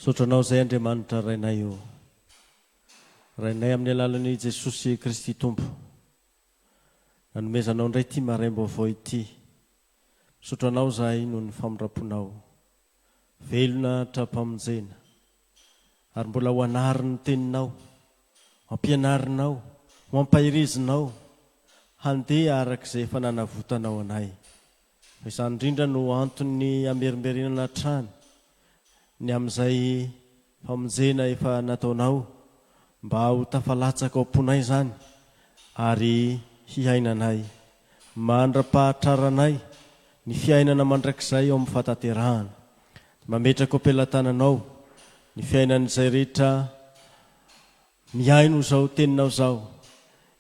Sotranao izay Andriamanitra rainay io. Rainay amin'ny alalan'i Jesosy Kristy Tompo. Nanomezanao indray ity maraimbo avao ity. Sotranao zahay noho ny famiraponao. Velona trapamonjena. Ary mbola ho anariny teninao, mampianarinao, mampahirizinao, handeha arak'izay efa nanavotanao anay. Izany indrindra no antony amerimberinana trany, ny amin'izay famonjena efa nataonao, mba ho tafalatsaka ao am-ponay zany, ary hiainanay, mandra-pahatraranay, ny fiainana mandrakizay ao amin'ny fataterahana. Mametraka ao am-pelantananao, ny fiainan'izay rehetra miaino zao teninao zao,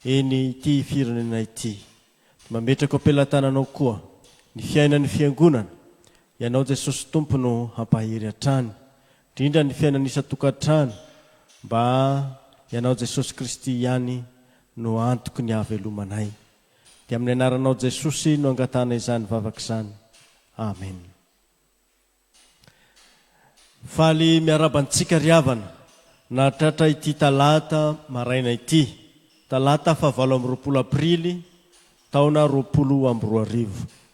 eny ity firenena ity. Mametraka ao am-pelantananao koa, ny fiainan'ny fiangonana, ianao Jesosy Tompo no hampahiry hatrany, indrindra ny fiainan'ny isan-tokantrano, mba ianao Jesosy Kristy ihany no antoky ny havelomanay. Dia amin'ny anaranao Jesosy no angatana izany vavaka izany. Amen. Faly miarabantsika ry havana, nahatratra ity talata maraina ity, talata 7 aprily, taona 2022.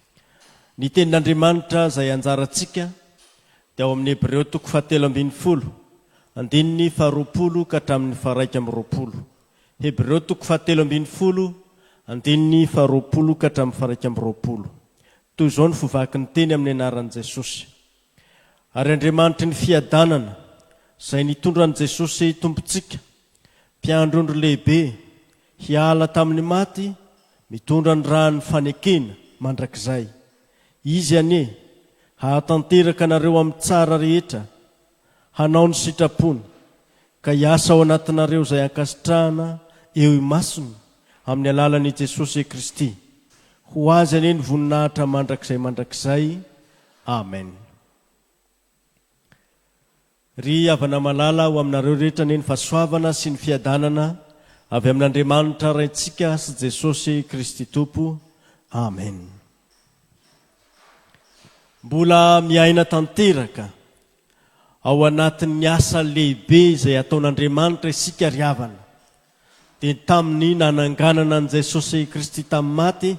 Ny tenin'Andriamanitra izay anjarantsika dia ao amin'ny Hebreo 7:12, andininy 20 ka hatramin'ny 120. Hebreo 7:12, andininy 20 ka hatramin'ny 120. Toy izao ny fivakiny teny amin'ny anaran'i Jesosy. Ary Andriamanitry ny fiadanana, izay nitondra an'i Jesosy tompontsika, mpiandrondro lehibe, hiala tamin'ny maty, mitondra ny rany fanekena mandrakizay. Izy anie, hahatanteraka anareo amin'ny tsara rehetra, hanao ny sitrapony, ka hiasa ao anatinareo izay ankasitrahana eo imasony amin'ny alalan'i Jesosy Kristy. Ho azy anie ny voninahitra mandrakizay. Amen. Ry havana malala ho aminareo rehetra ny fahasoavana sy ny fiadanana avy amin'Andriamanitra raintsika sy Jesosy Kristy Tompo. Amen. Mbola miaina tanteraka ao anatin'ny asa lehibe izay ataon'Andriamanitra isika ry havana. Dia tamin'ny nananganana an' Jesosy Kristy tamin'ny maty,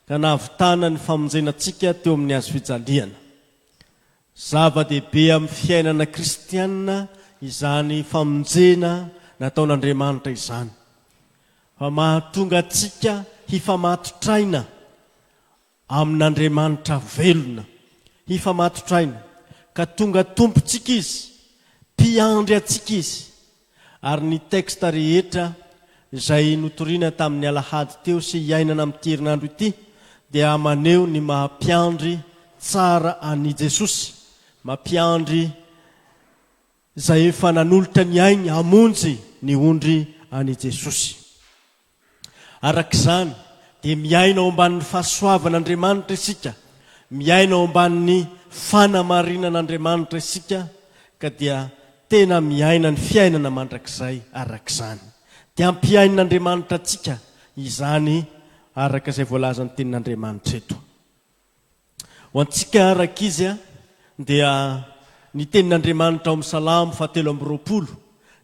ka nahavitana ny famonjenantsika teo amin'ny hazo fijaliana. Zava-dehibe amin'ny fiainana kristianina izany famonjena nataon'Andriamanitra izany. Fa mahatonga antsika hifamatotraina amin'Andriamanitra velona, hifamatotraina, ka tonga tompontsika izy, mpiandry antsika izy. Ary ny teksta rehetra izay notoriana tamin'ny alahady teo sy hiainana amin'ny herinandro ity, dia maneho ny mampiandry tsara an'i Jesosy, mampiandry izay efa nanolotra ny ainy hamonjy ny ondry an'i Jesosy. Arak'izany dia miaina ao ambanin'ny fahasoavan'Andriamanitra isika, miaina ao ambanin'ny fanamarinan'Andriamanitra isika, ka dia tena miaina ny fiainana mandrakizay arak'izany. Dia ampiainan'Andriamanitra antsika izany araka izay voalaza ny tenin'Andriamanitra eto. Ho antsika arak'izy dia ny tenin'Andriamanitra ao amin'ny Salamo 7:20,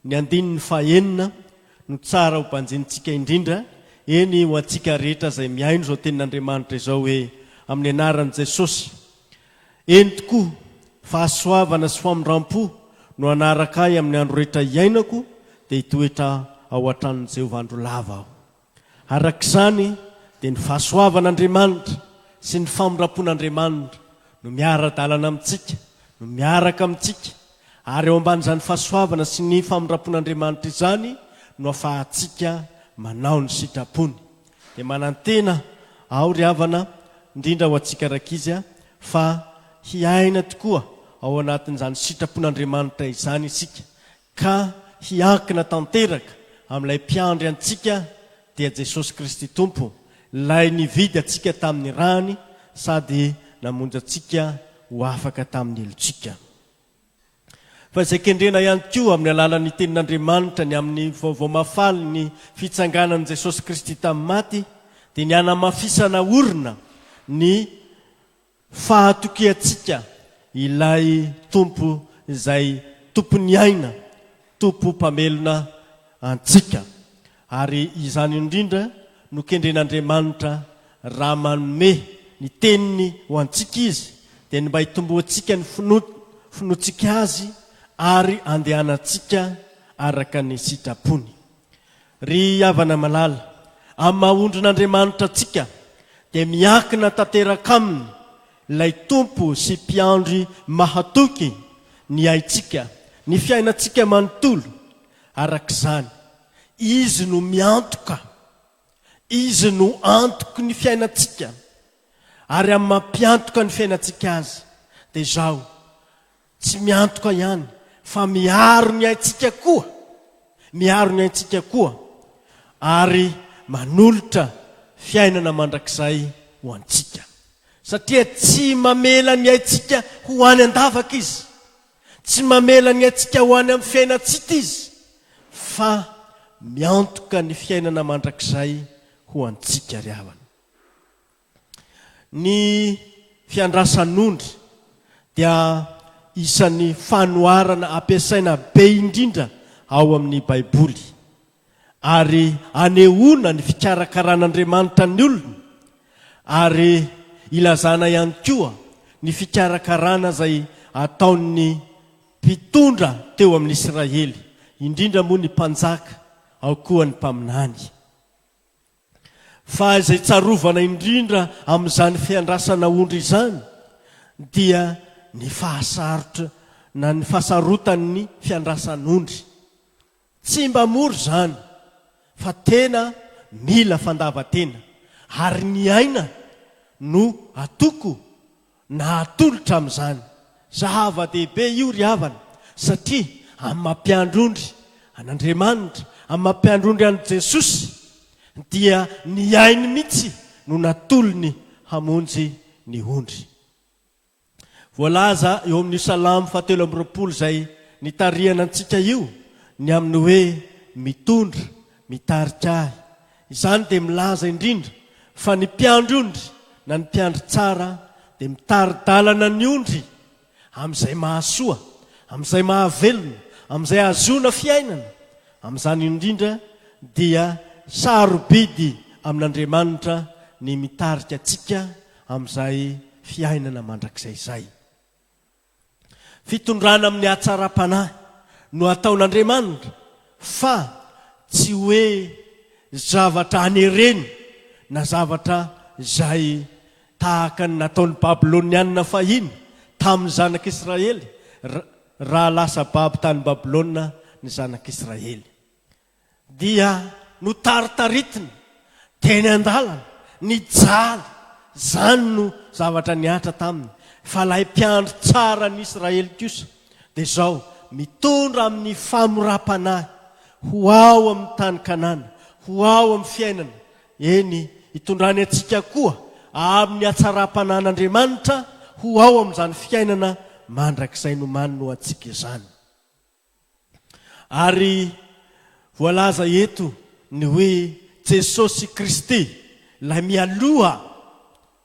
ny andininy 9 no tsara ho banjintsika indrindra. Eny ho antsika rehetra izay miaino izao tenin'Andriamanitra izao hoe amin'ny anaran'i Jesosy. Eny tokoa fahasoavana sy famindram-po no anaraka ahy amin'ny andro rehetra iainako, dia hitoetra ao an-tranon'i Jehovah andro lava aho. Arak'izany dia ny fahasoavan'Andriamanitra sy ny famindram-pon'Andriamanitra no miara-dalana amintsika, no miaraka amintsika, ary ao amban'izany fahasoavana sy ny famindram-pon'Andriamanitra izany no ahafahantsika manao ny sitrapony. Dia manantena ao ry havana, indrindra ho antsika rak'izy, fa hiaina tokoa ao anatin'izany sitrapon'Andriamanitra izany isika, ka hiankina tanteraka amin'ilay mpiandry antsika dia Jesosy Kristy Tompo, ilay nividy antsika tamin'ny rany sady namonjy antsika ho afaka tamin'ny helotsika. Fa izay kendrena ihany koa amin'ny alalan'ny tenin'Andriamanitra ny amin'ny vaovao mafaly ny fitsanganan'i Jesosy Kristy tamin'ny maty, dia ny hanamafisana orina ny fahatokiantsika ilay tompo izay tompony aina, tompo mpamelona antsika. Ary izany indrindra no kendren'Andriamanitra raha manome ny teniny ho antsika izy, dia ny mba hitomboantsika ny finoantsika azy ary andehanantsika araka ny sitrapony. Ry havana malala, amin'ny mahondron'Andriamanitra atsika dia miakina tanteraka aminy ilay tompo sy mpiandry mahatoky ny aitsika, ny fiainantsika manontolo. Arak'izany, izy no miantoka, izy no antoky ny fiainantsika, ary amin'ny mampiantoka ny fiainantsika azy dia zao, tsy miantoka ihany fa miaro ny aitsika koa, miaro ny aitsika koa, ary manolotra fiainana mandrakizay ho antsika. Satria tsy mamela ny aitsika ho any andavaka izy, tsy mamela ny aitsika ho any amin'ny fiainantsika izy, fa miantoka ny fiainana mandrakizay ho antsika ry havana. Ny fiandrasan'ondry dia isan'ny fanoharana ampiasaina be indrindra ao amin'ny Baiboly, ary anehoana ny fikarakaran'Andriamanitra ny olona, ary ilazana ihany koa ny fikarakarana izay ataon'ny mpitondra teo amin'ny Israely, indrindra moa ny mpanjaka, ao koa ny mpaminany. Fa izay tsarovana indrindra amin'izany fiandrasana ondry izany dia ny fahasarotra na ny fahasarotan'ny fiandrasan'ondry. Tsy mba mora izany, fa tena mila fandavatena, ary ny aina no atoko na atolotra amin'izany. Zava-dehibe io ry havana, satria amin'ny mampiandrondry an'Andriamanitra, amin'ny mampiandrondry an' Jesosy, dia ny ainy mihitsy no natolony hamonjy ny ondry. Voalaza eo amin'ny Salamo 120 izay nitarihana antsika io, ny amin'ny hoe mitondra, mitarika ahy. Izany dia milaza indrindra fa ny mpiandrondry na ny mpiandry tsara dia mitaridalana ny ondry amin'izay mahasoa, amin'izay mahavelona, amin'izay ahazoana fiainana. Amin'izany indrindra dia sarobidy amin'Andriamanitra ny mitarika atsika amin'izay fiainana mandrakizay izay. Fitondrana amin'ny hatsaram-panahy no ataon'Andriamanitra, fa tsy hoe zavatra anereny na zavatra izay tahaka ny nataon'ny Babilonianina fahiny tamin'ny zanak'Israely, raha lasa babo tany Babilôna ny zanak'Israely. Dia notaritaritiny teny an-dalana, ny jaly, zany no zavatra niatra taminy. Fa ilay mpiandry tsara ny Israely kosa dia zao, mitondra amin'ny famoram-panahy ho ao amin'ny tany Kanana, ho ao amin'ny fiainana. Eny, hitondrany atsika koa amin'ny hatsaram-panahyn'Andriamanitra ho ao amin'izany fiainana mandrakizay nomaniny ho antsika izany. Ary voalaza eto ny hoe Jesosy Kristy, ilay mialoha,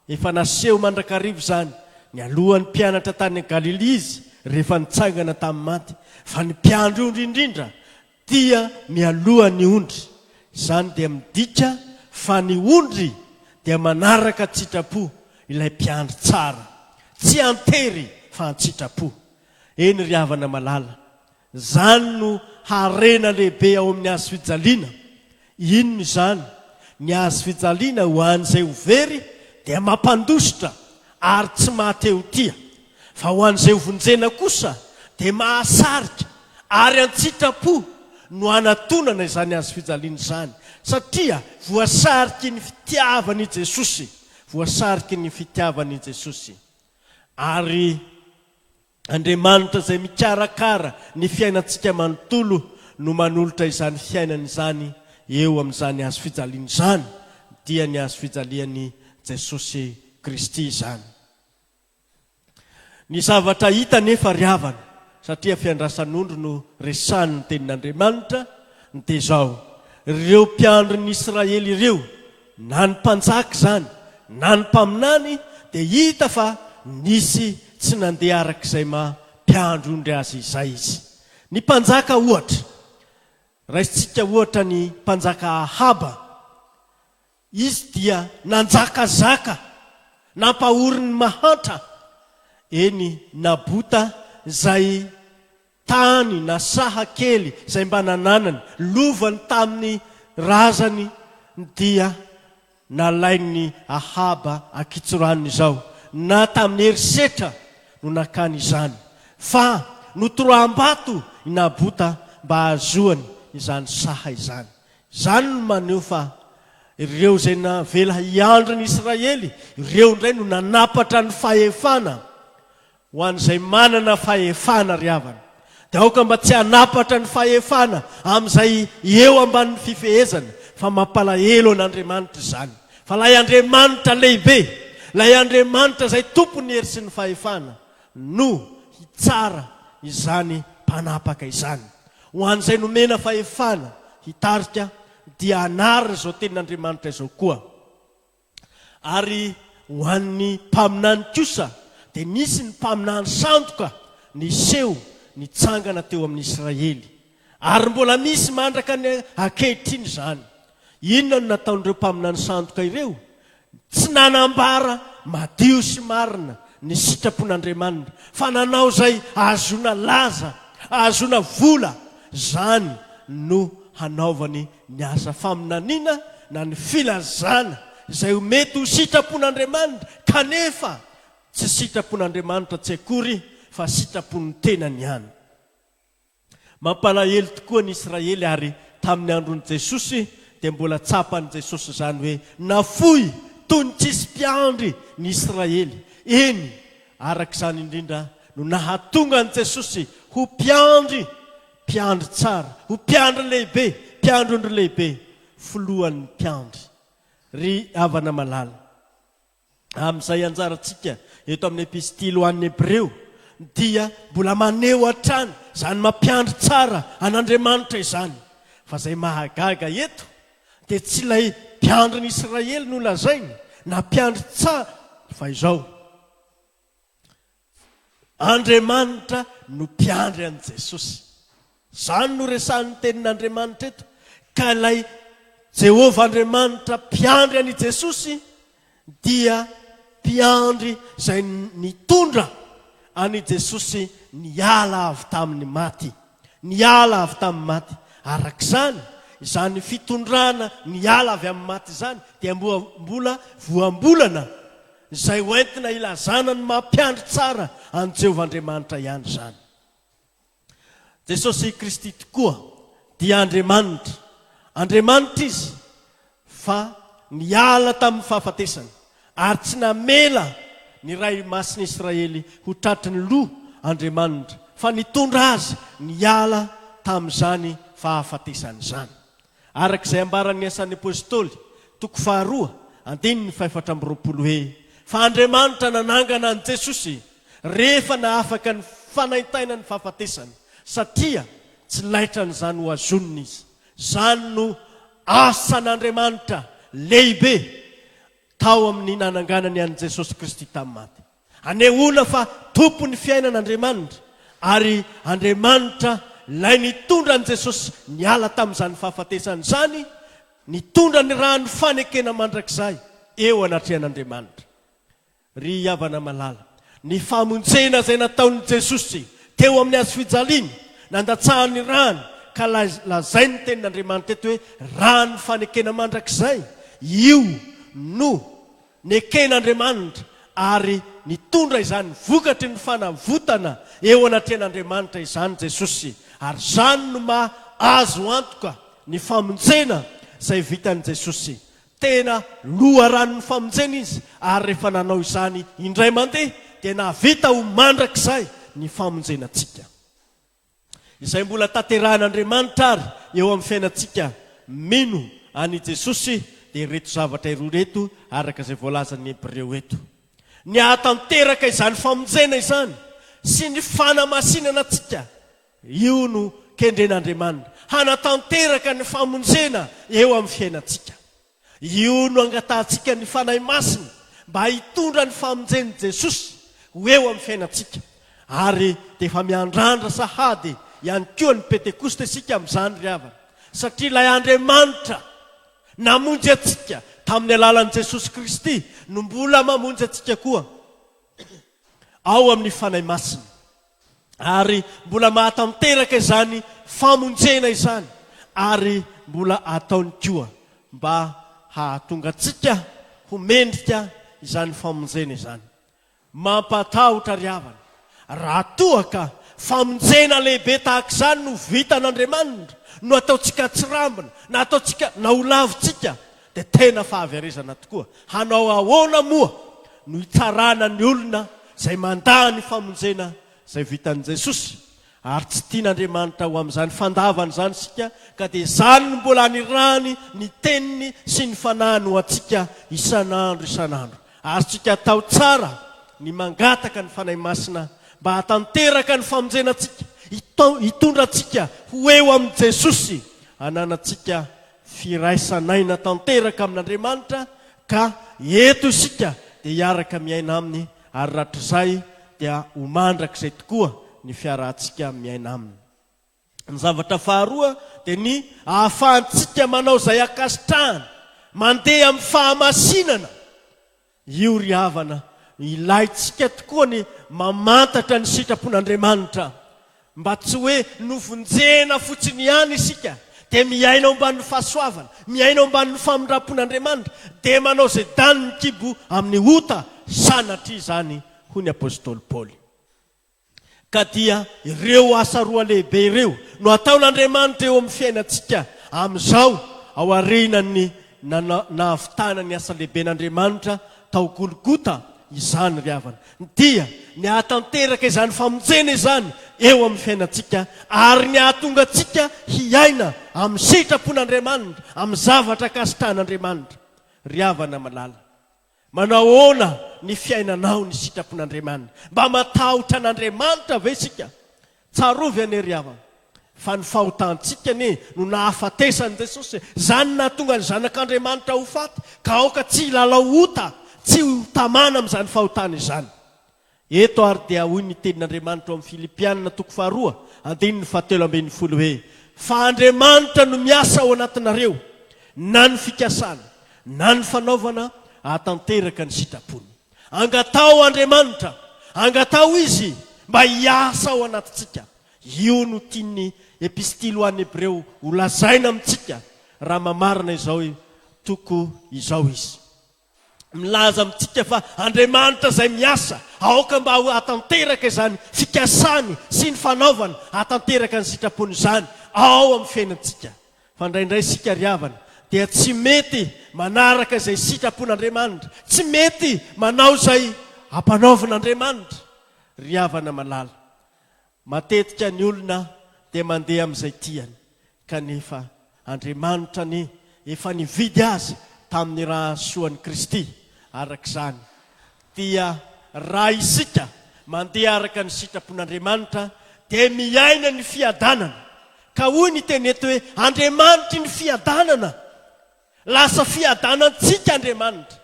efa naseho mandrakarivo izany, ny alohan'ny mpianatra tany Galilea izy rehefa nitsangana tamin'ny maty, fa ny mpiandry ondry indrindra dia mialoha ny ondry. Izany dia midika fa ny ondry dia manaraka tsitrapo ilay mpiandry tsara, tsy antery fa antsitrapo. Eny ry havana malala, zany no harena lehibe ao amin'ny hazo fijaliana. Inona izany? Ny hazo fijaliana ho an'izay ho very dia mampandositra ary tsy mahateo tia, fa ho an'izay ho vonjena kosa dia mahasarika ary antsitrapo no anatonana izany hazo fijaliana izany, satria voasariky ny fitiavany Jesosy, voasariky ny fitiavany Jesosy. Ary Andriamanitra izay mikarakara ny fiainantsika manontolo no manolotra izany fiainana izany eo amin'izany hazo fijaliana izany, dia ny hazo fijaliany Jesosy Kristy izany. Ny zavatra hita nefa ry havana, satria fiandrasan'ondry no resan'ny tenin'Andriamanitra, dia zao, ireo mpiandry ny Israely ireo, na ny mpanjaka izany, na ny mpaminany, dia hita fa nisy tsy nandeha arak'izay mampiandry ondry azy izay izy. Ny mpanjaka ohatra, raisitsika ohatra ny mpanjaka Ahaba. Izy dia nanjakazaka, nampahoriny mahatra eny Nabota zay tany na saha kely zay mba nananany, lovany tamin'ny razany, dia nalainy Ahaba akitsoraniny izao, na tamin'ny herisetra no nakany izany, fa notoroam-bato i Nabota mba azoany izany saha izany. Izany no maneho fa ireo zay navela hiandro ny Israely, ireo indray no nanapatra ny fahefana ho an'izay manana fahefana ry havana. Dia aoka mba tsy hanapatra ny fahefana amin'izay eo ambanin'ny fifehezana, fa mampalahelo an'Andriamanitra izany. Fa lay Andriamanitra lehibe, lay Andriamanitra zay tompony hery sy ny fahefana, no hitsara izany mpanapaka izany. Ho an'izay nomena fahefana hitarika, dia anarina izao tenin'Andriamanitra izao koa. Ary ho an'ny mpaminany kosa, dia nisy ny mpaminany sandoka niseho nitsangana teo amin'ny Israely. Ary mbola misy mandraka ny ankehitriny izany. Inona no nataon'ireo mpaminany sandoka ireo? Tsy nanambara madio sy marina ny sitrapon'Andriamanitra, fa nanao zay ahazona laza, ahazona vola. Zany no hanaovany ny asa faminaniana na ny filazana izay mety ho sitrapon'Andriamanitra, kanefa tsy sitrapon'Andriamanitra tsy akory, fa sitrapon'ny tenany ihany. Mampalahelo tokoa ny Israely, ary tamin'ny andron'i Jesosy dia mbola tsapan'i Jesosy izany hoe nafoy toy ny tsisy mpiandry ny Israely. Eny, arak'izany indrindra no nahatonga an'i Jesosy ho mpiandry tsara, ho mpiandry lehibe, mpiandro lehibe, filohan'ny mpiandry. Ry havana malala, amin'izay anjarantsika eto amin'ny epistily ho an'ny Hebreo, dia mbola maneho hatrany zany mampiandry tsara an'Andriamanitra izany. Fa zay mahagaga eto dia tsy ilay mpiandry ny Israely no lazainy na mpiandry tsara, fa izao Andriamanitra no mpiandry an'i Jesosy. Zany no resahan'ny tenin'Andriamanitra eto. Ka ilay Jehovah Andriamanitra mpiandry an'i Jesosy dia mpiandry zay nitondra ani Jesosy niala avy tamin'ny maty, niala avy tamin'ny maty. Arak'izany, izany fitondrana niala avy amin'ny maty izany dia mbola voambolana izay hoentina ilazana ny mampiandry tsara an Jehovah Andriamanitra ihany zany. Jesosy Kristy tokoa dia Andriamanitra, Andriamanitra izy, fa niala tamin'ny fahafatesana, ary tsy namela ny ray masiny Israely ho tratry ny loha Andriamanitra, fa nitondra azy niala tamin'izany fahafatesana izany. Arak'izay ambaran'ny asan'ny apôstôly toko 2:4 hoe fa Andriamanitra nanangana an Jesosy rehefa nahafaka ny fanaitaina ny fahafatesana, satria tsy laitra n'izany ho azoniny izy. Zany no asan'Andriamanitra lehibe tao amin'ny nananganany an Jesosy Kristy tamin'ny maty. Anehoana fa tompon'ny fiainan'Andriamanitra, ary Andriamanitra lay nitondra an Jesosy niala tamin'izany fahafatesana izany, nitondra ny raha ny fanekena mandrakizay eo anatrehan'Andriamanitra. Ry havana malala, ny famonjena zay nataon'i Jesosy teo amin'ny azo fijaliany, nandatsahany rany, ka lazay ny tenin'Andriamanitra eto hoe raha ny fanekena mandrakizay. Io no neken'Andriamanitra, ary nitondra izany vokatry ny fanavotana eo anatrehan'Andriamanitra izany Jesosy. Ary zany no azo antoka ny famonjena izay vitan'i Jesosy. Tena loharan'ny famonjena izy, ary rehefa nanao izany indray mandeha dia nahavita ho mandrakizay ny famonjenantsika. Izay mbola tanteran'Andriamanitra ary eo amin'ny fiainantsika mino ani Jesosy, dia reto zavatra roa reto araka izay voalazan'ny Hebreo eto. Ny ahatanteraka izany famonjena izany sy ny fanamasinana antsika, io no kendren'Andriamanitra, hanatanteraka ny famonjena eo amin'ny fiainantsika. Io no angatahantsika ny fanahy masina mba hitondra ny famonjen'i Jesosy ho eo amin'ny fiainantsika, ary dia efa miandrandra sahady ihany koa ny pentekosta isika amin'izany ry havana. Satria ilay Andriamanitra namonjy atsika tamin'ny alalan'i Jesosy Kristy no mbola mamonjy atsika koa ao amin'ny fanahy masina. Ary mbola mahatanteraka izany famonjena izany, ary mbola ataony koa mba hahatonga atsika ho mendrika izany famonjena izany. Mampatahotra ry havana, raha toa ka famonjena lehibe tahaka izany no vitan'Andriamanitra, no ataontsika tsirambina, na ataontsika na ho lavitsika, dia tena fahaverezana tokoa. Hanao ahoana moa no hitsarana ny olona izay mandà ny famonjena izay vitan'i Jesosy? Ary tsy tian'Andriamanitra ho amin'izany fandavana izany sika, ka dia izany no mbola anirany ny teniny sy ny fanahiny ho atsika isan'andro. Ary tsika atao tsara ny mangataka ny fanahy masina mba hatanteraka ny famonjena atsika, hitondra atsika ho eo amin'i Jesosy, hananatsika firaisanaina tanteraka amin'Andriamanitra, ka eto isika dia hiaraka miaina aminy, ary rahatr'izay dia ho mandrakizay tokoa ny fiarahantsika miaina aminy. Ny zavatra faharoa dia ny ahafahantsika manao izay akasitrahana, mandeha amin'ny fahamasinana. Io ry havana, ilaitsika tokoa ny mamantatra ny sitrapon'Andriamanitra, mba tsy hoe novonjena fotsiny ihany isika, dia miaina ao ambanin'ny fahasoavana, miaina ao ambanin'ny famindrapon'Andriamanitra, dia manao izay dany ny kibo amin'ny ota sanatria izany, hoy ny apôstôly Paoly. Ka dia ireo asa roa lehibe ireo no ataon'Andriamanitra eo amin'ny fiainantsika amin'izao, ao aorianany nahavitana ny asa lehiben'Andriamanitra tao Golgota izany ry havana, dia ny hahatanteraka izany famonjena izany eo amin'ny fiainantsika, ary ny hahatonga atsika hiaina amin'ny sitrapon'Andriamanitra, amin'ny zavatra akasitrahan'Andriamanitra. Ry havana malala, manao ahoana ny fiainanao ny sitrapon'Andriamanitra? Mba matahotra an'Andriamanitra ve sika? Tsarovy ane ry havana, fa ny fahotantsika no nahafatesan'i Jesosy, izany nahatonga ny zanak'Andriamanitra ho faty, ka aoka tsy hilalao ota, tsy ho tamana amin'izany fahotana izany. Eto ary dia hoy ny tenin'Andriamanitra amin'ny Filipianina 2:17 hoe, fa Andriamanitra no miasa ao anatinareo, na ny fikasana na ny fanaovana hahatanteraka ny sitrapony. Angatao Andriamanitra, angatao izy mba hiasa ao anatintsika. Io no tiany epistily ho an'ny Hebreo ho lazaina amintsika, raha mamarina izao toko izao izy. Milaza amintsika fa Andriamanitra izay miasa aoka mba hatanteraka izany fikasany sy ny fanaovana hatanteraka ny sitrapony izany ao amin'ny fiainantsika. Fa indraindray sika ry havana dia tsy mety manaraka izay sitrapon'Andriamanitra, tsy mety manao izay ampanaovan'Andriamanitra. Ry havana malala, matetika ny olona dia mandeha amin'izay tiany, kanefa Andriamanitra efa nividy azy tamin'ny raha soan'i Kristy. Arak'izany dia raha isika mandeha araka ny sitrapon'Andriamanitra dia miaina ny fiadanana. Ka hoy ny teny eto hoe Andriamanitra ny fiadanana. Lasa fiadanantsika Andriamanitra,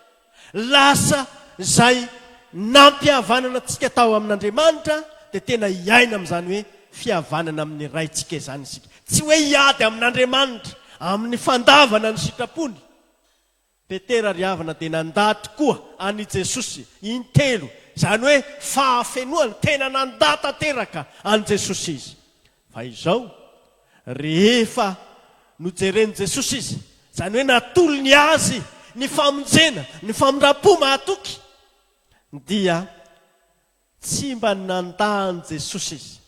lasa izay nampihavanana antsika tao amin'Andriamanitra, dia tena hiaina amin'izany hoe fihavanana amin'ny raintsika izany isika. Tsy hoe hiady amin'Andriamanitra amin'ny fandavana ny sitrapony. Petera ry havana dia nandà tokoa an'i Jesosy intelo, izany hoe fahafenoana, tena nandà tanteraka an'i Jesosy izy. Fa izao rehefa nojereny Jesosy izy, izany hoe natolony azy ny famonjena, ny famindram-po mahatoky, dia tsy mba nandà an'i Jesosy izy,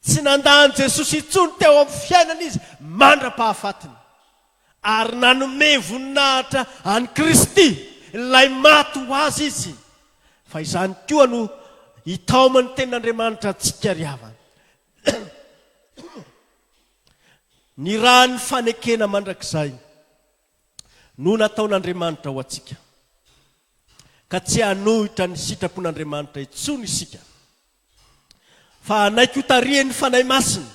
tsy nandà an'i Jesosy intsony teo amin'ny fiainana izy mandra-pahafatiny, ary nanome voninahitra an'i Kristy ilay maty ho azy izy. Fa izany koa no hitaomany tenin'Andriamanitra antsika ry havana. Ny raha ny fanekena mandrakizay no nataon'Andriamanitra ho atsika, ka tsy hanohitra ny sitrapon'Andriamanitra intsony isika, fa naiky ho tarihany fanahy masina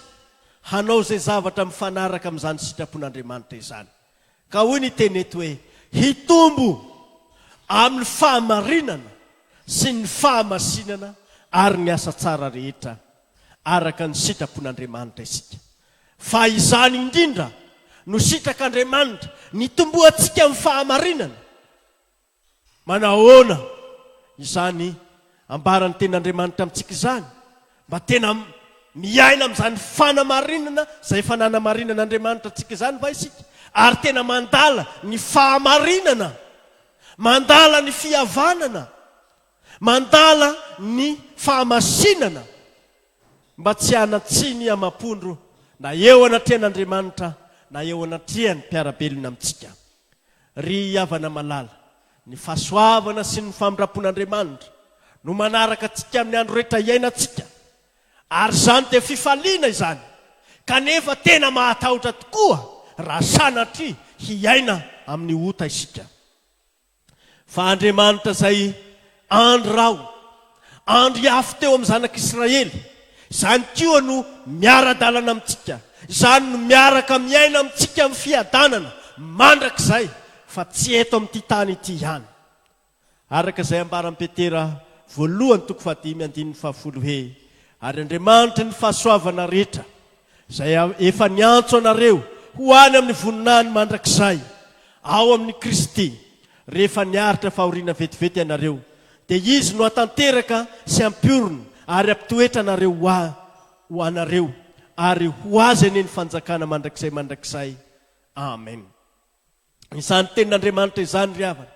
hanao izay zavatra mifanaraka amin'izany sitrapon'Andriamanitra izany. Ka hoy ny teny eto hoe hitombo amin'ny fahamarinana sy ny fahamasinana ary ny asa tsara rehetra araka ny sitrapon'Andriamanitra isika. Fa izany indrindra no sitrak'Andriamanitra nitomboantsika amin'ny fahamarinana. Manahoana izany ambarany ten'Andriamanitra amintsika izany? Mba tena miaina amin'izany fanamarinana izay efa nanamarinan'Andriamanitra antsika izany va isika? Ary tena mandala ny fahamarinana, mandala ny fihavanana, mandala ny fahamasinana, mba tsy hanatsiny amam-pondro na eo anatrehan'Andriamanitra na eo anatrehany mpiarabelona amintsika. Ry havana malala, ny fahasoavana sy ny famirapon'Andriamanitra no manaraka antsika amin'ny andro rehetra iainantsika. Ary izany dia fifaliana izany, kanefa tena mahatahotra tokoa raha sanatry hiaina amin'ny ota isika. Fa Andriamanitra izay andro rao, andro hiafy teo amin'ny zanak'Israely, izany koa no miara-dalana amintsika, izany no miaraka miaina amintsika amin'ny fiadanana mandrakizay, fa tsy eto amin'ity tany ity ihany. Araka izay ambaran'i Petera 1:5 hoe, ary Andriamanitra ny fahasoavana rehetra izay efa niantso anareo ho any amin'ny voninahiny mandrakizay ao amin'ny Kristy, rehefa niaritra fahoriana vetivety ianareo, dia izy no hatanteraka sy ampiorona ary ampitoetra anareo ho anareo, ary ho azy eny ny fanjakana mandrakizay. Amen. Izany tenin'Andriamanitra izany ry havana,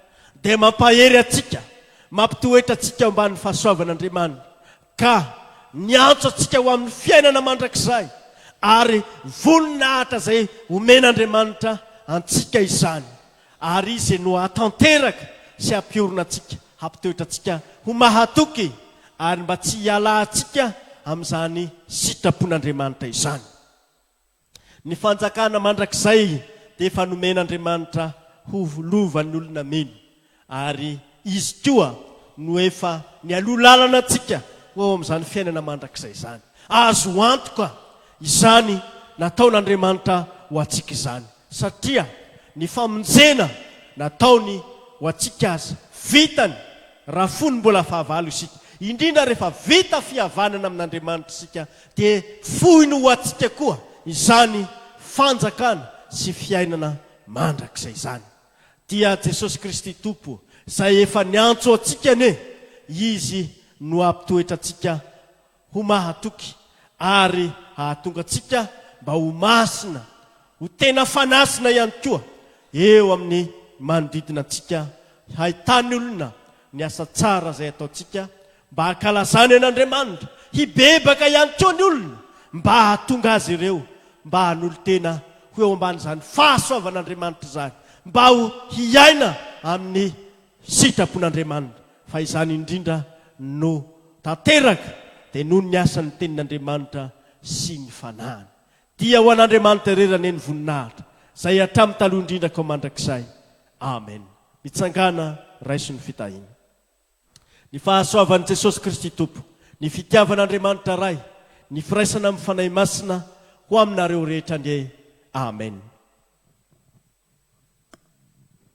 dia mampahery atsika, mampitoetra atsika amban'ny fahasoavan'Andriamanitra, ka niantso atsika ho amin'ny fiainana mandrakizay, ary voninahitra izay omen'Andriamanitra antsika izany, ary izy no hatanteraka sy hampiorona atsika, hampitoetra atsika ho mahatoky, ary mba tsy hiala atsika amin'izany sitrapon'Andriamanitra izany. Ny fanjakana mandrakizay dia efa nomen'Andriamanitra ho lovan'ny olona mino, ary izy koa no efa nialolalana atsika ho amin'izany fiainana mandrakizay izany. Azo antoka izany nataon'Andriamanitra ho atsika izany, satria ny famonjena nataony ho atsika azy vitany raha fony mbola fahavalo isika. Indrindra rehefa vita fihavanana amin'Andriamanitra isika, dia fohy no ho atsika koa izany fanjakana sy fiainana mandrakizay izany. Dia Jesosy Kristy Tompo izay efa niantso atsika ane, izy no hampitoetra atsika ho mahatoky, ary hahatonga atsika mba ho masina, ho tena fanasina ihany koa eo amin'ny manodidina atsika, hahitany olona ny asa tsara izay ataontsika, mba hankalazany an'Andriamanitra, hibebaka ihany koa ny olona mba hahatonga azy ireo mba hanolo tena ho eo amban'izany fahasoavan'Andriamanitra izany, mba ho hiaina amin'ny sitrapon'Andriamanitra. Fa izany indrindra no tanteraka dia noho ny asan'ny tenin'Andriamanitra sy ny fanahany. Dia ho an'Andriamanitra rerany ny voninahitra izay hatramin'ny taloha indrindra kao mandrakizay. Amen. Mitsangana raiso ny fitahiana. Ny fahasoavan'i Jesosy Kristy Tompo, ny fitiavan'Andriamanitra ray, ny firaisana amin'ny fanahy masina ho aminareo rehetra ndray. Amen.